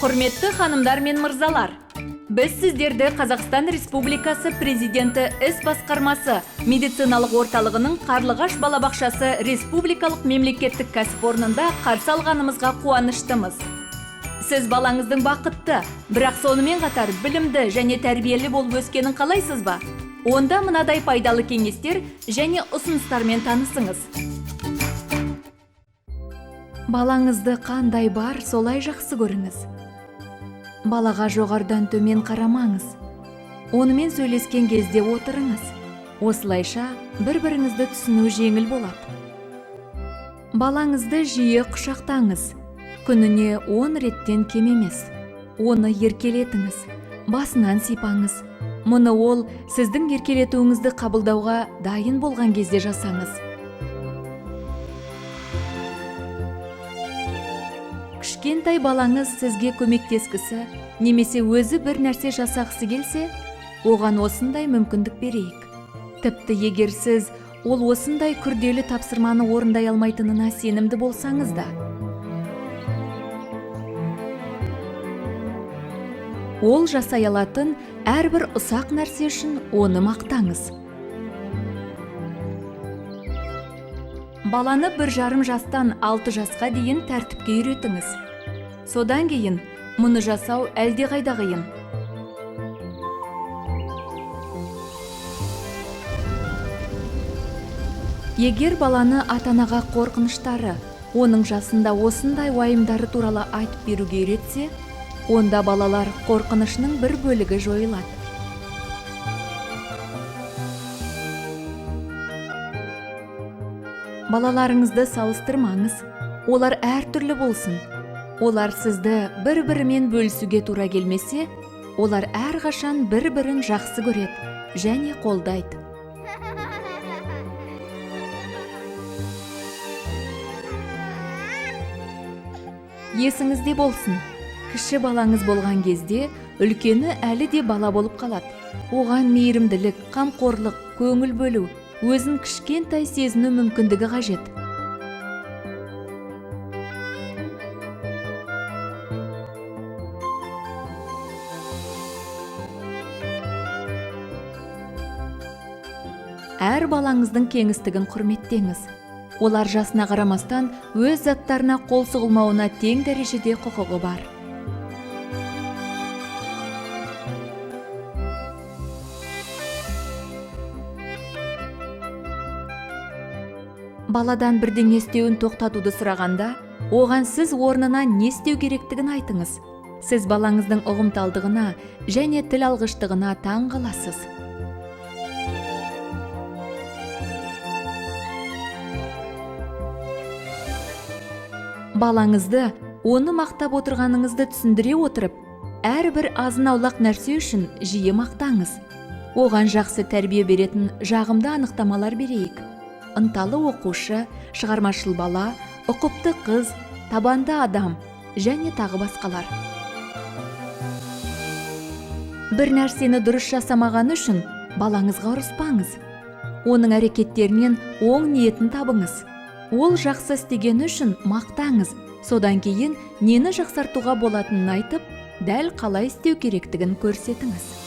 Құрметті ханымдар мен мырзалар, біз сіздерді Қазақстан Республикасы Президенті іс басқармасы медициналық орталығының Қарлығаш балабақшасы республикалық мемлекеттік кәсіпорнында қарсы алғанымызға қуаныштымыз. Сіз балаңыздың бақытты, бірақ сонымен қатар білімді және тәрбиелі болып өскенін қалайсыз ба? Онда мынадай пайдалы кеңестер және ұсыныстармен танысыңыз. Балаңызды қандай бар, солай жақсы көріңіз. Балаға жоғардан төмен қарамаңыз. Онымен сөйлескен кезде отырыңыз. Осылайша бір-біріңізді түсіну жеңіл болады. Балаңызды жиі құшақтаңыз. Күніне 10 реттен кем емес. Оны еркелетіңіз. Басынан сипаңыз. Мұны ол сіздің еркелетуіңізді қабылдауға дайын болған кезде жасаңыз. Кішкентай балаңыз сізге көмектескісі, немесе өзі бір нәрсе жасағысы келсе, оған осындай мүмкіндік берейік. Тіпті егер сіз ол осындай күрделі тапсырманы орындай алмайтынына сенімді болсаңыз да. Ол жасай алатын әрбір ұсақ нәрсе үшін оны мақтаңыз. Баланы 1,5 жастан 6 жасқа дейін тәртіпке үйретіңіз. Содан кейін мұны жасау әлде қайда қиын. Егер баланы ата-анаға қорқыныштары, оның жасында осындай уайымдары туралы айтып беруге үйретсе, онда балалар қорқынышының бір бөлігі жойылады. Балаларыңызды салыстырмаңыз, олар әртүрлі болсын. Олар сізді бір-бірімен бөлісуге тура келмесе, олар әрқашан бір-бірін жақсы көреді және қолдайды. Есіңізде болсын, кіші балаңыз болған кезде үлкені әлі де бала болып қалады. Оған мейірімділік, қамқорлық, көңіл бөлу, өзін кішкентай сезіну мүмкіндігі қажет. Әр балаңыздың кеңістігін құрметтеңіз. Олар жасына қарамастан өз заттарына қол сұғылмауына тең дәрежеде құқығы бар. Баладан бірдеңе істеуін тоқтатуды сұрағанда, оған сіз орнына не істеу керектігін айтыңыз. Сіз балаңыздың ұғымталдығына және тіл алғыштығына таң қаласыз. Балаңызды оны мақтап отырғаныңызды түсіндіре отырып, әрбір азын-аулақ нәрсе үшін жиі мақтаңыз. Оған жақсы тәрбие беретін жағымды анықтамалар берейік. Ынталы оқушы, шығармашыл бала, ұқыпты қыз, табанды адам және тағы басқалар. Бір нәрсені дұрыс жасамаған үшін балаңызға ұрыспаңыз. Оның әрекеттерінен оң ниетін табыңыз. Ол жақсы істеген үшін мақтаңыз. Содан кейін нені жақсартуға болатынын айтып, дәл қалай істеу керектігін көрсетіңіз.